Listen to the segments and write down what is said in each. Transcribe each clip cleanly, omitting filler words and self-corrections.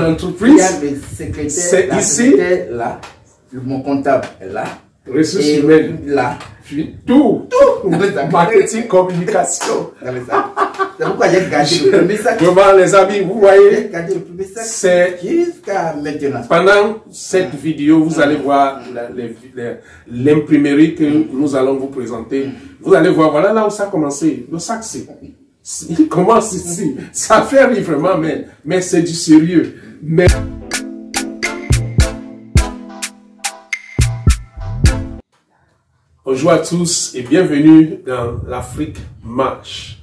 entreprise. Il y a le secrétaire, c'est la ici. secrétaire là, mon comptable est là. Ressources et humaines. Là. Puis tout. Marketing, communication. C'est pourquoi j'ai gardé le premier sac. Vraiment, les amis, vous J'ai voyez, gardé le premier sac. c'est Jusqu'à maintenant. pendant cette vidéo, vous allez voir l'imprimerie que nous allons vous présenter. Vous allez voir, voilà là où ça a commencé. Le sac, il commence ici. Ça fait rire vraiment, mais c'est du sérieux. Mais bonjour à tous et bienvenue dans l'Afrique Marche.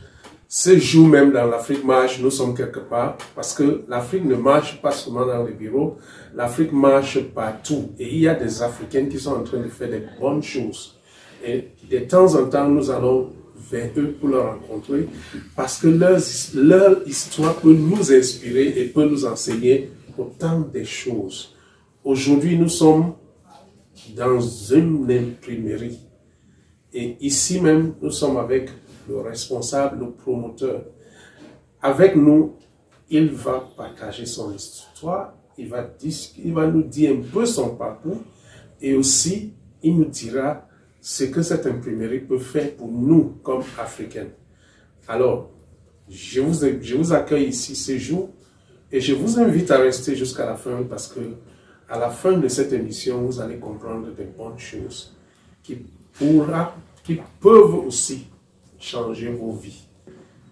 Ce jour même dans l'Afrique Marche, nous sommes quelque part parce que l'Afrique ne marche pas seulement dans les bureaux, l'Afrique marche partout et il y a des Africains qui sont en train de faire des bonnes choses. Et de temps en temps, nous allons vers eux pour les rencontrer parce que leur histoire peut nous inspirer et peut nous enseigner autant de choses. Aujourd'hui, nous sommes dans une imprimerie. Et ici même, nous sommes avec le responsable, le promoteur. Avec nous, il va partager son histoire, il va nous dire un peu son parcours et aussi, il nous dira ce que cette imprimerie peut faire pour nous comme Africains. Alors, je vous accueille ici ce jour et je vous invite à rester jusqu'à la fin parce que à la fin de cette émission, vous allez comprendre des bonnes choses qui peuvent aussi changer vos vies.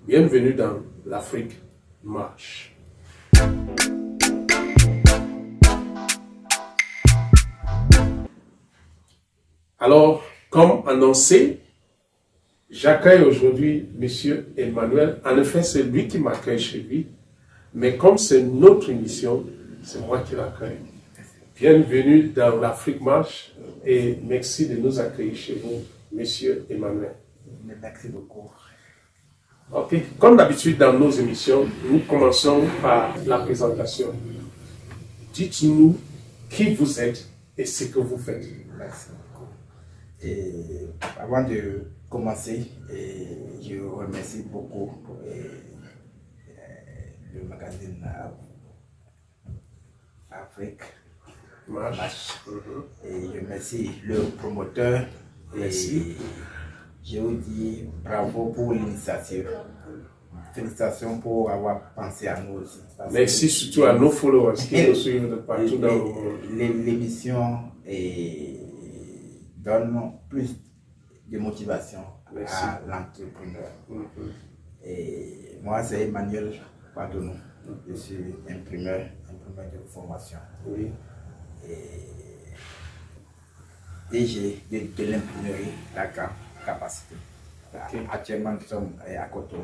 Bienvenue dans l'Afrique Marche. Alors, comme annoncé, j'accueille aujourd'hui M. Emmanuel. En effet, c'est lui qui m'accueille chez lui. Mais comme c'est notre émission, c'est moi qui l'accueille. Bienvenue dans l'Afrique Marche et merci de nous accueillir chez vous, Monsieur Emmanuel. Merci beaucoup. Ok, comme d'habitude dans nos émissions, nous commençons par la présentation. Dites-nous qui vous êtes et ce que vous faites. Merci beaucoup. Et avant de commencer, je remercie beaucoup le magazine Afrique Marche. Et je remercie le promoteur. Merci. Je vous dis bravo pour l'initiative. Félicitations pour avoir pensé à nous aussi. Merci surtout à nos followers qui nous suivent de partout dans le monde. L'émission donne plus de motivation à l'entrepreneur. Et moi, c'est Emmanuel Padonou. Je suis imprimeur de formation. Oui. DG de l'imprimerie Dakar Capacité. Okay. Actuellement, nous sommes à Cotonou,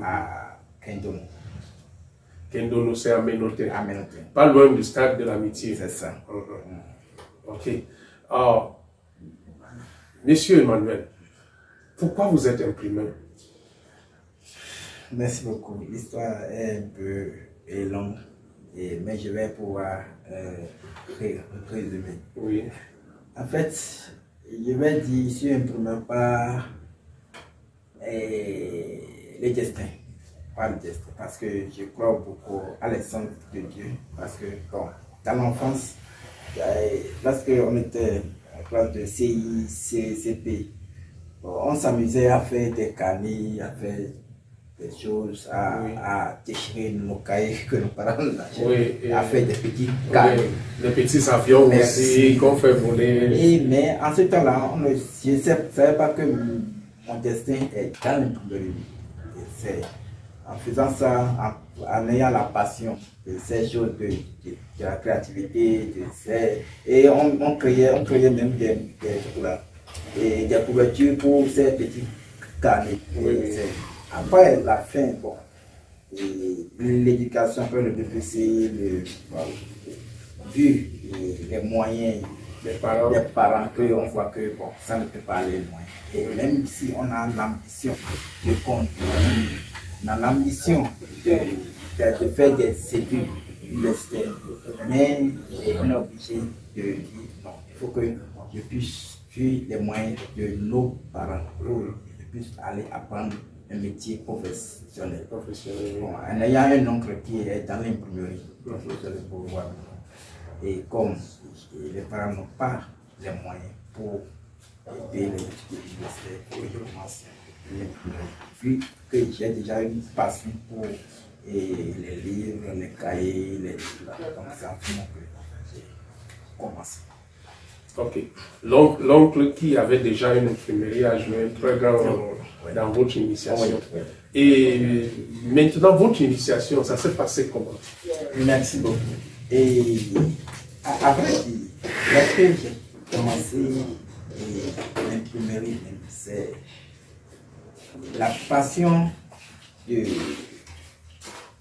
à Kendono. Kendono, c'est à Ménoté. À Ménoté. Pas loin du stade de l'amitié. C'est ça. Ok. Alors, Monsieur Emmanuel, pourquoi vous êtes imprimeur? Merci beaucoup. L'histoire est un peu longue, mais je vais pouvoir résumer. Oui. En fait, je vais dire, je suis imprimé par le destin. Par le destin. Parce que je crois beaucoup à l'essence de Dieu. Parce que, bon, dans l'enfance, lorsqu'on était en classe de CI, CP, on s'amusait à faire des carnets, à faire des choses, à déchirer nos cahiers que nos parents lâchaient, à faire des petits carnets. Des petits avions aussi qu'on fait voler. Mais en ce temps-là, je ne savais pas que mon destin est dans l'imprimerie. C'est en faisant ça, en ayant la passion de ces choses, de la créativité, et on créait même des couvertures pour ces petits carnets. Après la fin, bon, l'éducation, après le BPC, vu les moyens des parents qu'on voit que bon, ça ne peut pas aller loin. Et même si on a l'ambition de continuer, on a l'ambition de faire des études universitaires, mais on est obligé de dire non, il faut que je puisse suivre les moyens de nos parents pour que je puisse aller apprendre un métier professionnel. Bon, en ayant un oncle qui est dans l'imprimerie, Donc, c'est le pouvoir. Et comme les parents n'ont pas les moyens pour aider les universitaires pour qu'ils commencent, vu que j'ai déjà une passion pour les livres, les cahiers, donc c'est en fait que j'ai commencé. Ok. L'oncle qui avait déjà une imprimerie a joué un très grand rôle dans votre initiation. Et maintenant, votre initiation, ça s'est passé comment? Merci beaucoup. Et après, lorsque j'ai commencé l'imprimerie, c'est la passion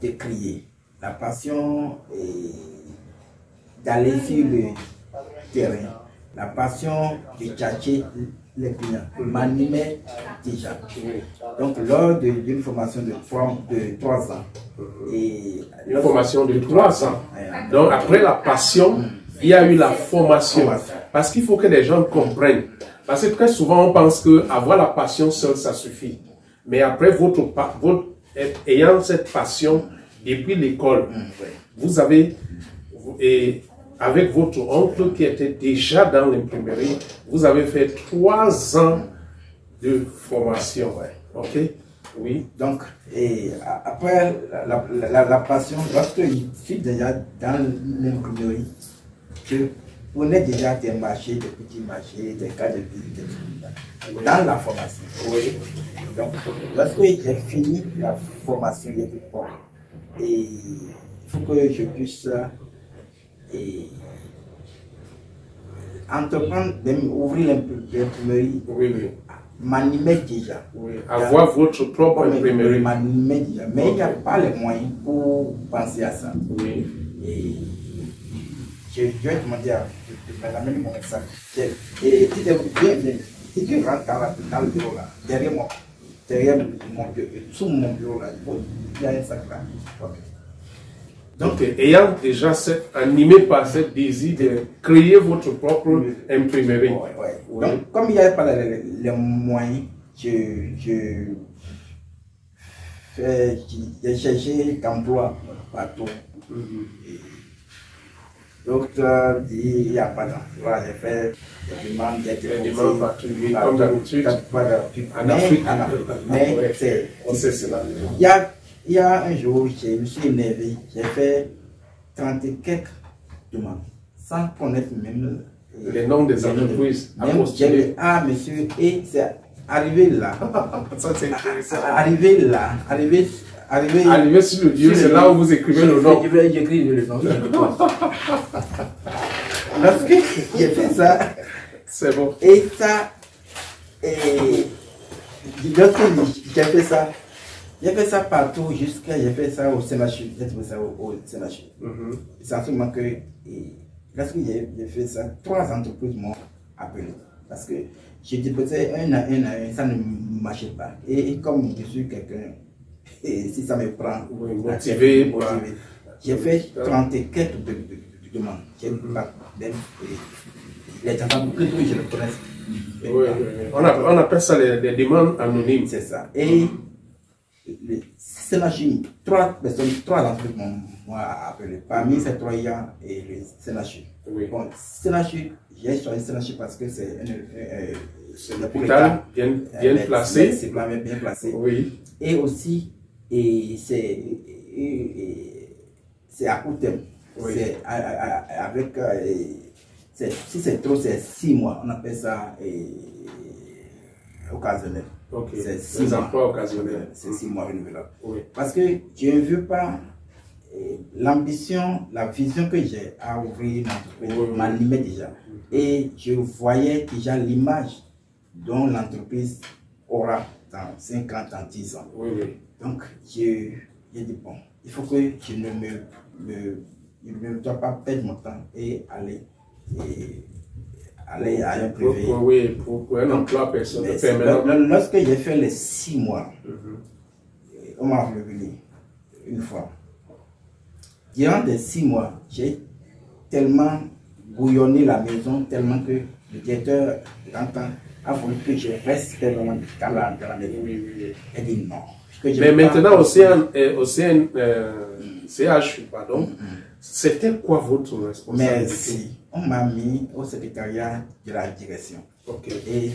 d'écrire, la passion d'aller sur le terrain, la passion de tchatcher les clients m'animait déjà. Donc, lors d'une formation de 3 ans, une formation de 3 ans. Donc, après la passion, il y a eu la formation. Parce qu'il faut que les gens comprennent. Parce que très souvent, on pense qu'avoir la passion seule, ça suffit. Mais après, ayant cette passion depuis l'école, vous avez, et avec votre oncle qui était déjà dans l'imprimerie, vous avez fait 3 ans de formation. Ok? Oui. Donc, après la passion, lorsque je suis déjà dans l'imprimerie, je prenais déjà des marchés, des petits marchés, des cas de visite, dans la formation. Oui. Donc, lorsque j'ai fini la formation, j'ai dit bon, et il faut que je puisse entreprendre, ouvrir l'imprimerie. Oui. M'animait déjà. Oui. Avoir votre propre imprimerie. M'animait déjà. Mais il n'y a pas les moyens pour penser à ça. Oui. Et je vais demander à m'amener mon sac. Et si tu rentres dans le bureau là, derrière mon bureau, sous mon bureau là, il y a un sac là. Okay. Donc, ayant déjà animé par ce désir de créer votre propre imprimerie. Oui. Donc, comme il n'y avait pas les moyens, j'ai cherché d'emploi partout. Docteur dit il n'y a pas d'emploi, j'ai fait des demandes partout, comme d'habitude. En Afrique. Mais c'est cela. Il y a un jour, je me suis énervé, j'ai fait 30 et quelques demandes, sans connaître même les noms des entreprises. Monsieur, et c'est arrivé là. Ça, c'est intéressant. Arrivé là, arrivé sur le lieu, c'est là où vous écrivez le nom. J'écris le nom. Lorsque j'ai fait ça, c'est bon. Et ça, lorsque j'ai fait ça partout jusqu'à, j'ai fait ça au CNHU, j'ai fait ça au CNHU. C'est en ce moment que, lorsque j'ai fait ça, 3 entreprises m'ont appelé. Parce que j'ai déposé un à un, ça ne marchait pas. Et comme je suis quelqu'un, et si ça me prend, motivé. J'ai fait 30 et quelques demandes. Les gens que je le connais. On appelle ça les demandes anonymes. C'est ça. Et CNHU, 3 entreprises m'ont appelé. Parmi ces 3, il y a le CNHU. Bon, CNHU, j'ai choisi CNHU parce que c'est l'hôpital bien placé. C'est bien placé. Oui. Et aussi, c'est à court terme. Oui. C'est avec, si c'est trop, c'est 6 mois. On appelle ça occasionnel. Okay. C'est 6 emplois occasionnels. C'est 6 mois renouvelables. Oui. Parce que je ne veux pas l'ambition, la vision que j'ai à ouvrir une entreprise m'animait déjà. Et je voyais déjà l'image dont l'entreprise aura dans 5 ans, dans 10 ans. Donc, j'ai dit, bon, il faut que je ne dois pas perdre mon temps et aller à un privé. Pour un emploi personnel. Lorsque j'ai fait les 6 mois, on m'a revenu une fois. Durant les 6 mois, j'ai tellement bouillonné la maison, tellement que le directeur a voulu que je reste dans la maison. Il dit non. Mais maintenant, au CHU, pardon, C'était quoi votre responsabilité? Merci. On m'a mis au secrétariat de la direction. Okay. Et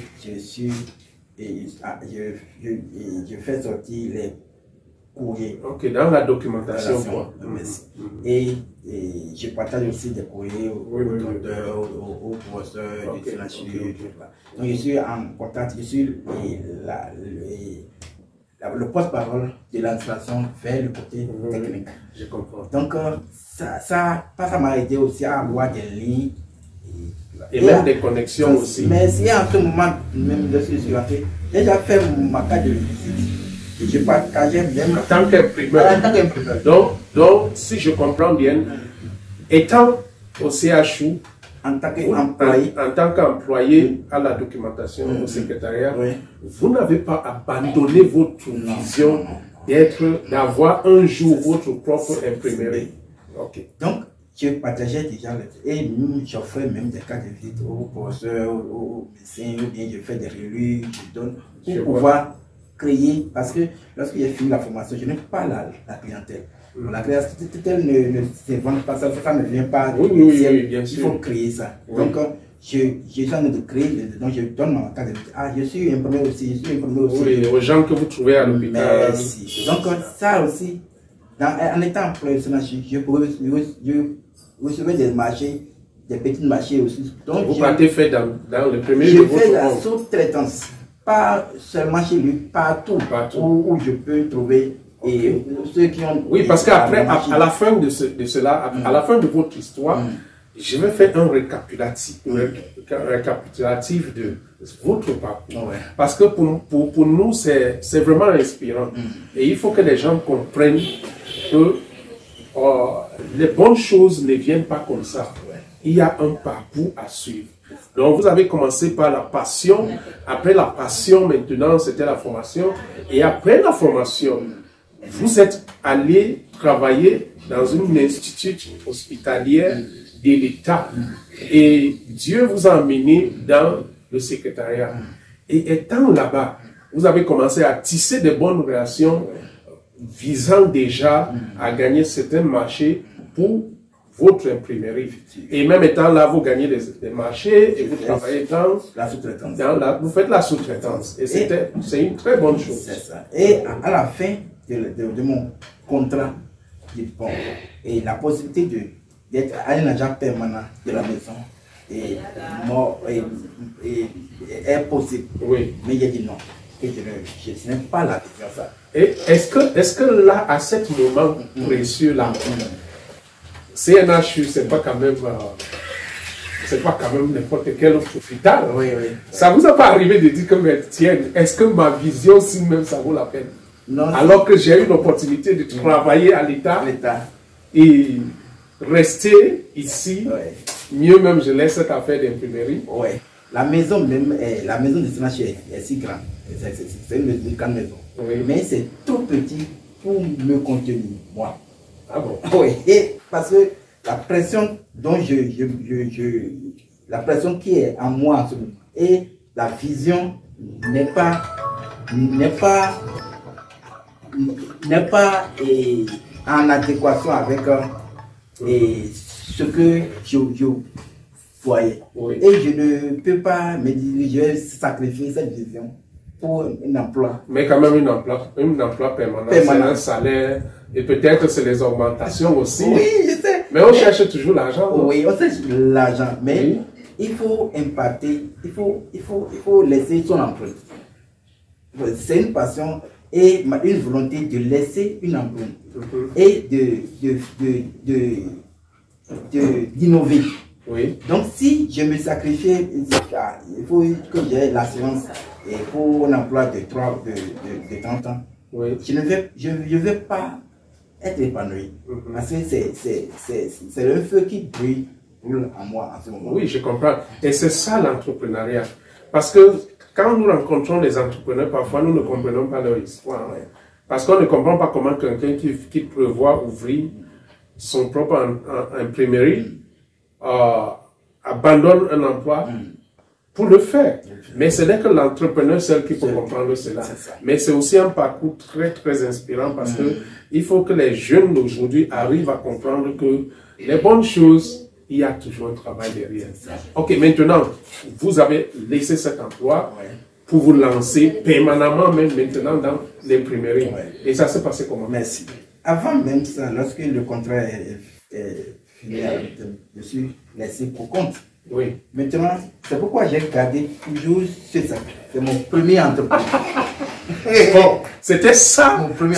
je fais sortir les courriers. Ok, dans la documentation, quoi. Merci. Et je partage aussi des courriers aux docteurs, aux professeurs de nature. Donc je suis en contact, je suis le porte-parole de l'administration vers le côté technique. Je comprends. Donc ça m'a aidé aussi à avoir des lignes. Et même des connexions aussi. Mais si en ce moment, même je suis sur j'ai déjà fait ma carte de visite. Et je partageais même. En tant qu'imprimeur. Donc, si je comprends bien, étant au CHU, en tant qu'employé à la documentation au secrétariat, vous n'avez pas abandonné votre vision d'avoir un jour votre propre imprimerie. Okay. Donc, je partageais déjà et j'offrais même des cartes de visite aux professeurs, aux médecins, ou bien je fais des revues, je donne pour pouvoir créer, parce que lorsque j'ai fini la formation, je n'ai pas la clientèle. La clientèle ne se vend pas, ça ne vient pas. Oui, bien sûr. Il faut créer ça. Donc, je suis en train de créer, donc je donne ma carte de visite. Ah, je suis imprimé aussi, Oui, aux gens que vous trouvez à l'hôpital. Merci. Donc, ça aussi, en étant employé, je recevais des marchés, des petits marchés aussi. Donc, vous partez fait dans le premier je fais la sous-traitance, pas seulement chez lui, partout. Où je peux trouver. Et ceux qui ont. Oui, parce qu'après, à la fin de cela, à la fin de votre histoire, je vais faire un récapitulatif de votre parcours. Parce que pour nous, c'est vraiment inspirant. Et il faut que les gens comprennent que les bonnes choses ne viennent pas comme ça. Il y a un parcours à suivre. Donc, vous avez commencé par la passion. Après la passion, maintenant, c'était la formation. Et après la formation, vous êtes allé travailler dans une institut hospitalière de l'État. Et Dieu vous a amené dans le secrétariat. Et étant là-bas, vous avez commencé à tisser de bonnes relations visant déjà à gagner certains marchés pour votre imprimerie. Et même étant là, vous gagnez des marchés et vous travaillez dans la sous-traitance. Vous faites la sous-traitance. Et c'est une très bonne chose. C'est ça. Et à la fin de mon contrat, et la possibilité d'être un agent permanent de la maison est possible. Oui. Mais j'ai dit non. Et je n'ai pas la vision ça. Et est-ce que là, à ce moment précieux là, CNHU, c'est pas quand même n'importe quel autre hôpital. Oui. Ça vous a pas arrivé de dire que, mais tiens, est-ce que ma vision, si même ça vaut la peine? Non. Alors que j'ai eu l'opportunité de travailler à l'État et rester ici, mieux même je laisse cette affaire d'imprimerie. Oui. La maison de CNHU est si grande. C'est une grande maison. Oui. Mais c'est trop petit pour me contenir, moi. Ah bon? Oui, et parce que la pression dont la pression qui est en moi en ce moment, et la vision n'est pas en adéquation avec ce que je voyais. Oui. Et je ne peux pas me dire, je vais sacrifier cette vision pour un emploi. Mais quand même un emploi permanent. C'est un salaire, et peut-être c'est les augmentations aussi. Oui, je sais. Mais on cherche toujours l'argent. Oui, on cherche l'argent, mais il faut impacter, il faut laisser son empreinte. C'est une passion et une volonté de laisser une empreinte et d'innover. Oui. Donc si je me sacrifiais, il faut que j'ai l'assurance pour un emploi de 30 ans. Oui. Je ne vais pas être épanoui. Parce que c'est le feu qui brille en moi en ce moment. Oui, je comprends. Et c'est ça l'entrepreneuriat. Parce que quand nous rencontrons les entrepreneurs, parfois nous ne comprenons pas leur histoire. Parce qu'on ne comprend pas comment quelqu'un qui prévoit ouvrir son propre imprimerie abandonne un emploi pour le faire. Mais ce n'est que l'entrepreneur seul qui peut comprendre cela. Mais c'est aussi un parcours très, très inspirant parce que il faut que les jeunes d'aujourd'hui arrivent à comprendre que les bonnes choses, il y a toujours un travail derrière. Ok, maintenant, vous avez laissé cet emploi pour vous lancer permanemment, même maintenant, dans l'imprimerie. Et ça s'est passé comment? Merci. Avant même ça, lorsque le contrat est fini, je suis laissé pour compte. Oui. Maintenant, c'est pourquoi j'ai gardé toujours ça. C'est mon premier entreprise. Bon, c'était ça. Mon premier